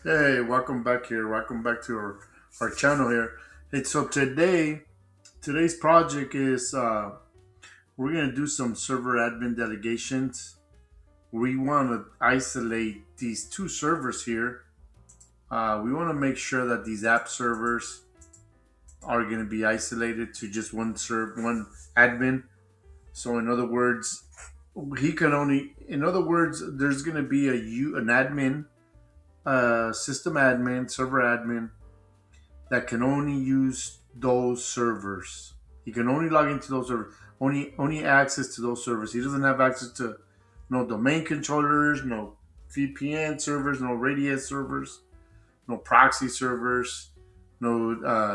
Hey, welcome back here. Welcome back to our channel here. Hey, so today's project is we're gonna do some server admin delegations. We want to isolate these two servers here. We want to make sure that these app servers are gonna be isolated to just one admin. So in other words, there's gonna be an admin, system admin, server admin that can only use those servers. He can only log into those servers, only access to those servers. He doesn't have access to no domain controllers, no VPN servers, no radius servers, no proxy servers, no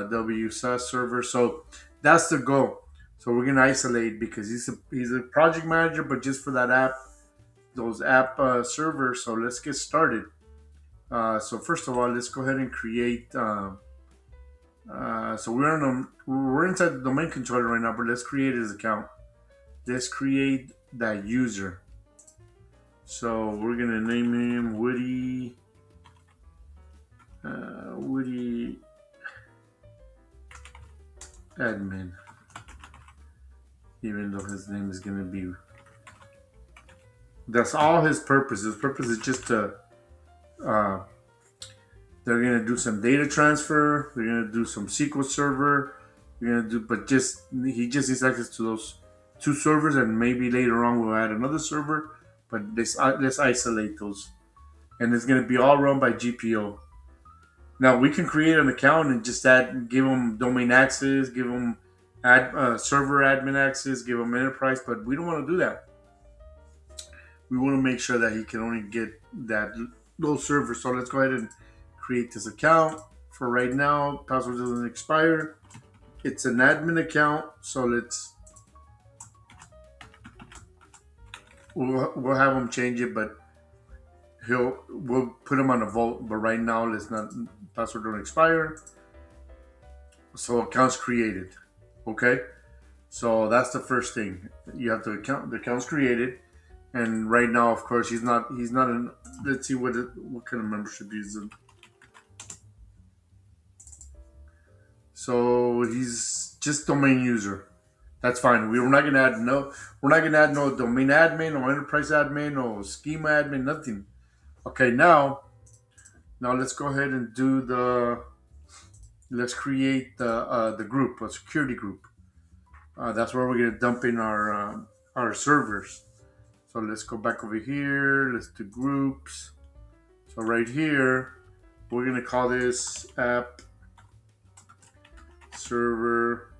WSUS servers. So that's the goal. So we're gonna isolate because he's a project manager, but just for that app, those app servers. So let's get started. So first of all, let's go ahead and create. So we're inside the domain controller right now, but let's create his account. Let's create that user. So we're gonna name him Woody. Woody admin. Even though his name is gonna be. That's all his purpose. His purpose is just to. They're gonna do some data transfer. They're gonna do some SQL Server. They're gonna do, but he just needs access to those two servers, and maybe later on we'll add another server. But let's isolate those, and it's gonna be all run by GPO. Now we can create an account and just give them domain access, give them server admin access, give them enterprise, but we don't want to do that. We want to make sure that he can only get those servers. So let's go ahead and create this account. For right now, password doesn't expire. It's an admin account, so we'll have him change it, but we'll put him on a vault. But right now, let's not password don't expire. So accounts created. Okay, so that's the first thing. You have to the account's created, and right now, of course, he's not in. Let's see what kind of membership he's in. So he's just domain user. That's fine. We're not gonna add no domain admin, no enterprise admin, no schema admin, nothing. Okay, now let's go ahead and let's create the group, a security group. That's where we're gonna dump in our servers. So let's go back over here. Let's do groups. So right here, we're gonna call this app server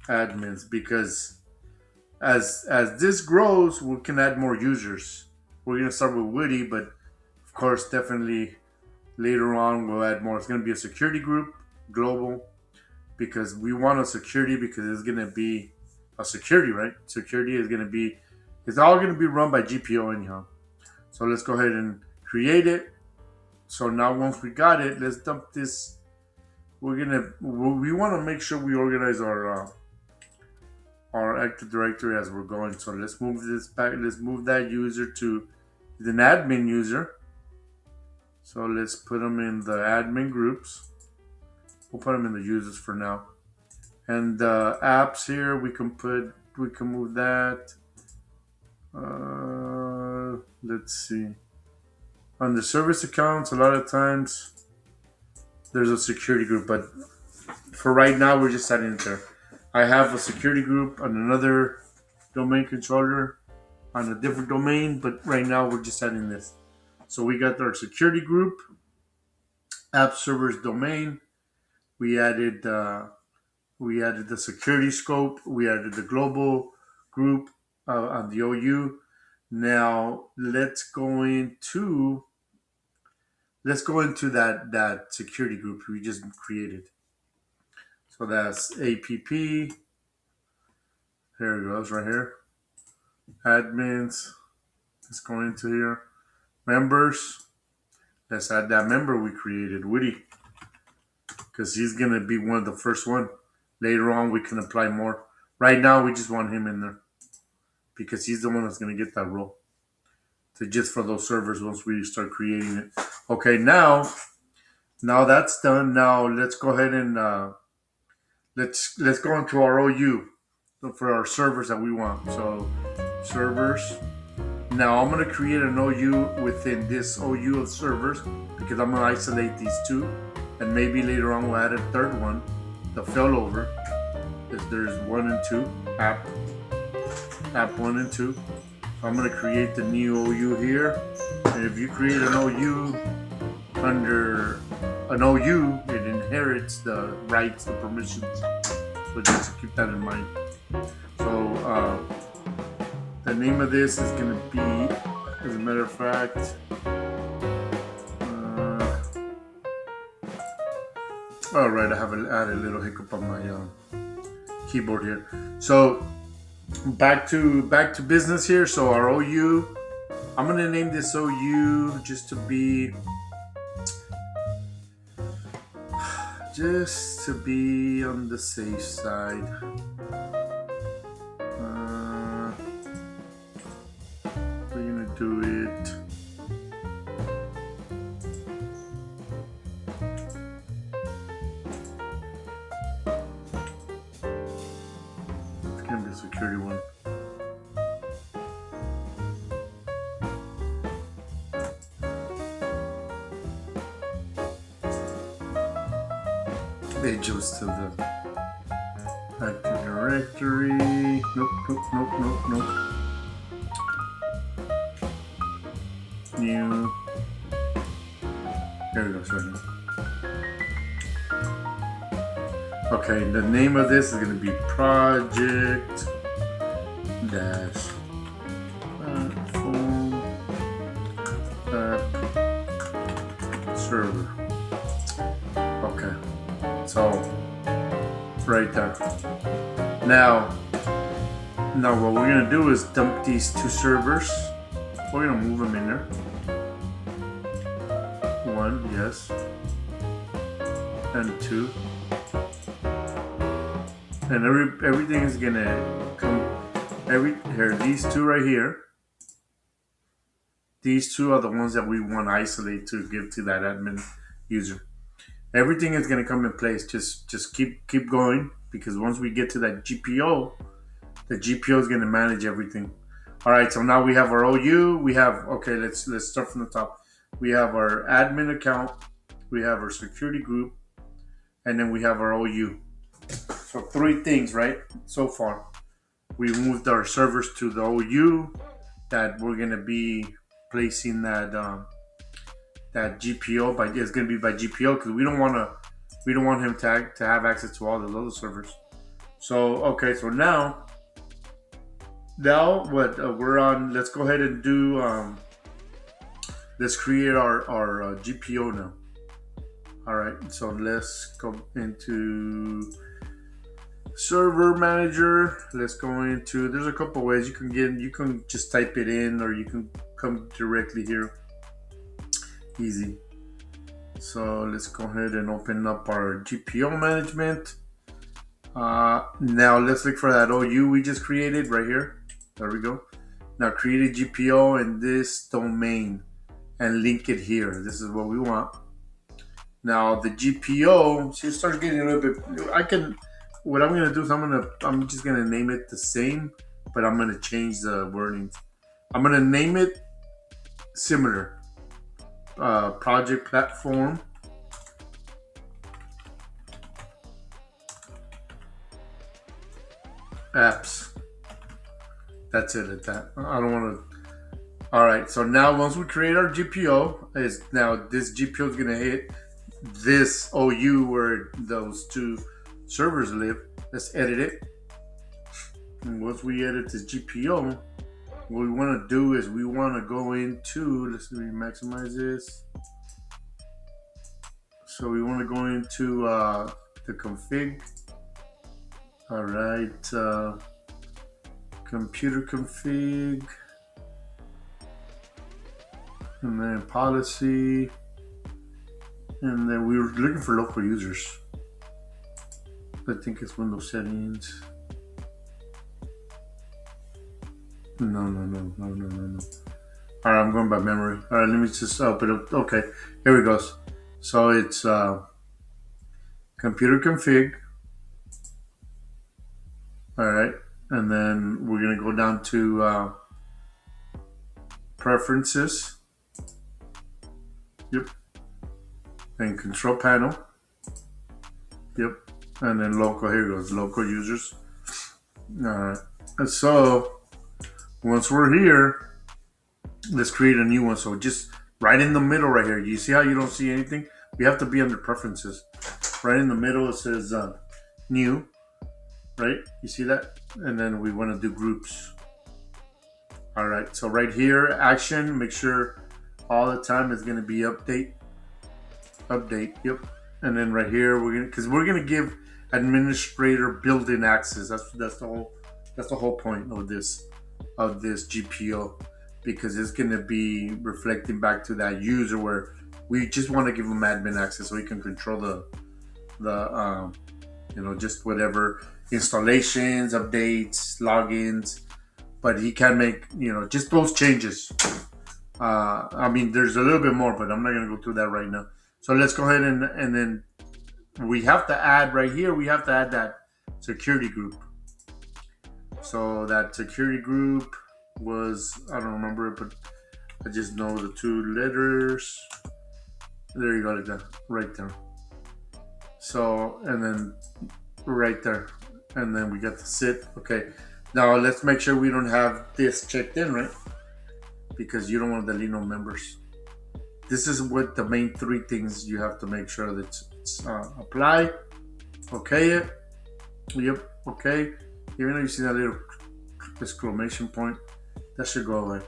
admins, because as this grows, we can add more users. We're gonna start with Woody, but of course, definitely later on we'll add more. It's gonna be a security group, global, because we want a security, because it's gonna be a security, right? Security is gonna be, it's all gonna be run by GPO anyhow. So let's go ahead and create it. So now once we got it, let's dump this. We want to make sure we organize our Active Directory as we're going. So let's move this back. Let's move that user to an admin user. So let's put them in the admin groups. We'll put them in the users for now. And the apps here, we can move that. Let's see. On the service accounts, a lot of times there's a security group, but for right now, we're just setting it there. I have a security group on another domain controller on a different domain, but right now we're just setting this. So we got our security group, app servers domain. We added the security scope. We added the global group on the OU. Now let's go into that security group we just created. So that's APP. Here it goes, right here. Admins. Let's go into here. Members. Let's add that member we created, Woody, because he's gonna be one of the first one. Later on, we can apply more. Right now, we just want him in there because he's the one that's gonna get that role. to just for those servers once we start creating it. Okay, now that's done. Now let's go ahead and let's go into our OU for our servers that we want. So servers. Now I'm gonna create an OU within this OU of servers because I'm gonna isolate these two, and maybe later on we'll add a third one, the failover. There's 1 and 2 app 1 and 2. I'm gonna create the new OU here, and if you create an OU under an OU, it inherits the rights, the permissions. So just keep that in mind. So the name of this is gonna be, as a matter of fact, all right, I had a little hiccup on my keyboard here. So back to business here. So our OU, I'm gonna name this OU just to be on the safe side. We're gonna do it. It's gonna be a security one. They just to the Active Directory. Nope. New. There we go, sorry. Okay, the name of this is going to be Project Dash Platform App Server. Okay, so right there. Now what we're going to do is dump these two servers. We're going to move them in there. 1, yes. And 2. And everything is going to come. These two right here. These two are the ones that we want to isolate to give to that admin user. Everything is going to come in place. Just keep going, because once we get to that GPO, the GPO is going to manage everything. All right, so now we have our OU. We have, okay, let's start from the top. We have our admin account, we have our security group, and then we have our OU. So 3 things, right? So far, we moved our servers to the OU that we're going to be placing that GPO by. It's going to be by GPO because we don't want him to have access to all the other servers. So okay, so now what we're on. Let's go ahead and do. Let's create our GPO now. All right, so let's go into server manager. Let's go into. There's a couple ways you can just type it in, or you can come directly here. Easy. So let's go ahead and open up our GPO management. Now let's look for that OU we just created right here. There we go. Now create a GPO in this domain and link it here. This is what we want. Now the GPO, so you start getting a little bit. What I'm gonna do is I'm just gonna name it the same, but I'm gonna change the wording. I'm gonna name it similar. Project Platform Apps. That's it at that. I don't want to. All right. So now once we create our GPO, this GPO is going to hit this OU where those 2 servers live. Let's edit it. And once we edit this GPO, what we want to do is we want to go into, let's maximize this. So we want to go into the config. All right, computer config, and then policy, and then we were looking for local users. I think it's Windows settings. No. All right, I'm going by memory. All right, let me just open it. Okay, here it goes. So it's computer config. All right, and then we're gonna go down to preferences. Yep. And control panel. Yep. And then local. Here goes local users. All right. And so once we're here, let's create a new one. So just right in the middle, right here. You see how you don't see anything? We have to be under preferences. Right in the middle, it says new. Right? You see that? And then we want to do groups. All right. So right here, action. Make sure all the time is going to be update. Yep. And then right here we're gonna give administrator built-in access. That's the whole point of this GPO, because it's gonna be reflecting back to that user where we just want to give them admin access so he can control the just whatever installations, updates, logins, but he can make just those changes. I mean, there's a little bit more, but I'm not gonna go through that right now. So let's go ahead and then we have to add right here, we have to add that security group. So that security group was, I don't remember it, but I just know the two letters. There you go, right there. So, and then right there. And then we got the sit. Okay. Now let's make sure we don't have this checked in, right? Because you don't want to delete no members. This is what the main three things you have to make sure that it's apply, okay it, yep, okay. Even though you see that little exclamation point, that should go away.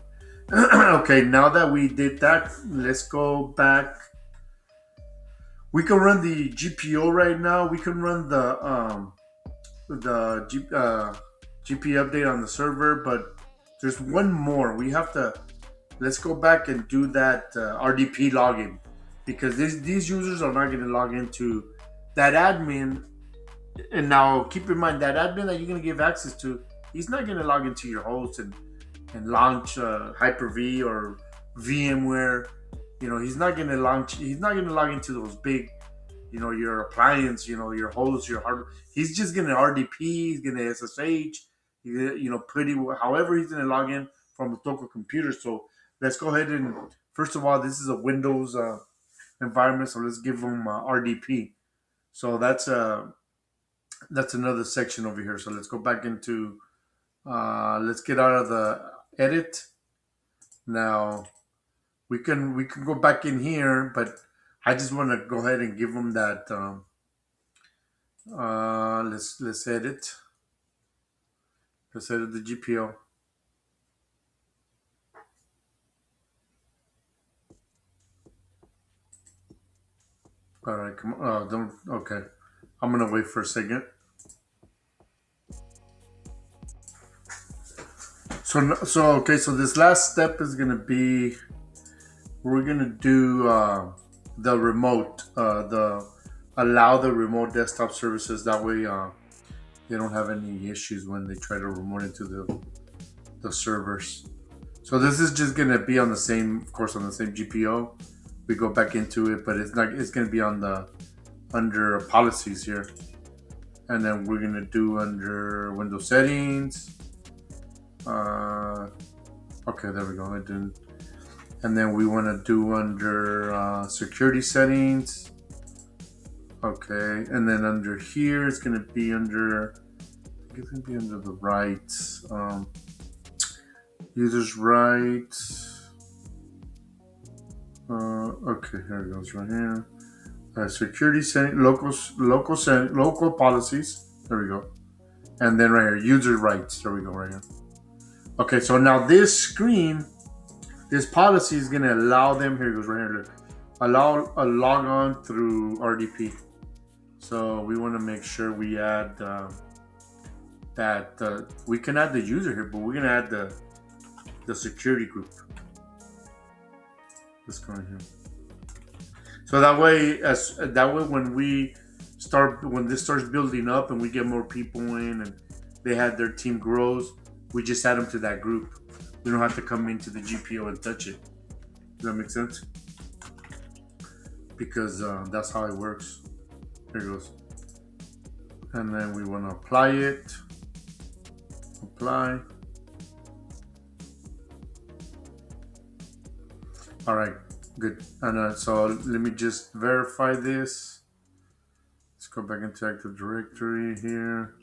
Okay, now that we did that, let's go back. We can run the GPO right now. We can run the GP update on the server, but there's one more. We have to. Let's go back and do that RDP login, because these users are not going to log into that admin. And now keep in mind that admin that you're going to give access to, he's not going to log into your host and launch Hyper-V or VMware. He's not going to log into those big, your appliance, your host, your hardware. He's just going to RDP. He's going to SSH. However he's going to log in from the local computer. So let's go ahead and, first of all, this is a Windows environment, so let's give them RDP. So that's another section over here. So let's go back into, let's get out of the edit. Now we can go back in here, but I just want to go ahead and give them that. Let's edit. Let's edit the GPO. All right, come on. Don't. Okay, I'm gonna wait for a second. So this last step is gonna be, we're gonna do the remote, allow the remote desktop services. That way, they don't have any issues when they try to remote into the servers. So this is just gonna be on the same, of course, on the same GPO. We go back into it, but it's going to be under policies here, and then we're going to do under Windows settings. Okay, there we go. I didn't. And then we want to do under security settings. Okay, and then under here it's going to be under. It's going to be under the rights, users' rights. Okay, here it goes right here. Security setting, local policies. There we go. And then right here, user rights. There we go, right here. Okay, so now this screen, this policy is gonna allow them. Here it goes, right here. Look, allow a log on through RDP. So we want to make sure we add that. We can add the user here, but we're gonna add the security group. Let's go in here. So that way, when this starts building up and we get more people in and they had their team grows, we just add them to that group. You don't have to come into the GPO and touch it. Does that make sense? Because that's how it works. Here it goes. And then we want to apply it. Apply. All right, good. And so let me just verify this. Let's go back into Active Directory here.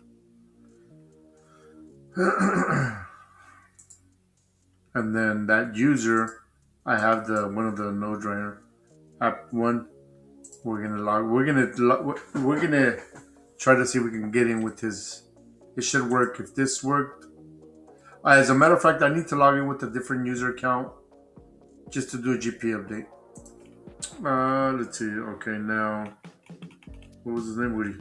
And then that user, I have the one of the node runner app one. We're gonna log. We're gonna try to see if we can get in with his. It should work. If this worked, as a matter of fact, I need to log in with a different user account just to do a GP update. Let's see. Okay, now what was his name? Woody.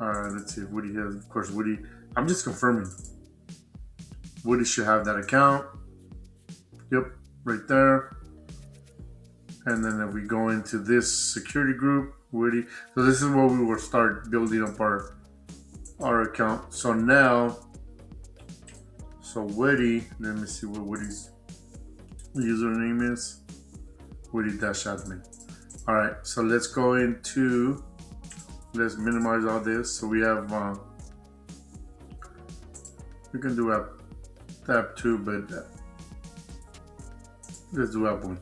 All right, let's see if Woody has. Of course, Woody. I'm just confirming. Woody should have that account. Yep, right there. And then if we go into this security group, Woody. So this is where we will start building up our account. So now, Woody, let me see what Woody's username is. Woody-admin. All right, so let's go into, let's minimize all this. So we have, we can do app 2, but let's do app 1.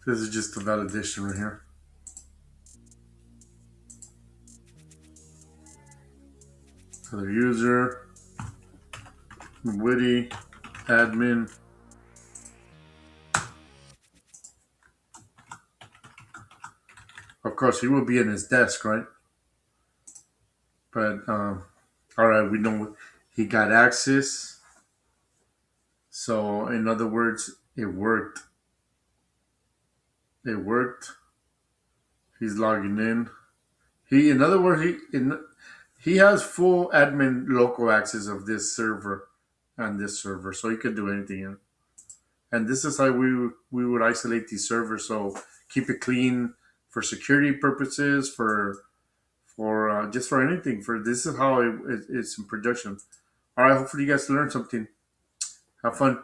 This is just a validation right here. So the user, Woody, admin. Of course, he will be in his desk, right? But all right, we know he got access. So in other words, it worked. It worked. He's logging in. In other words, he has full admin local access of this server and this server, so he could do anything in. And this is how we would isolate these servers, so keep it clean for security purposes, for just for anything. For this is how it's in production. All right, hopefully you guys learned something. Have fun.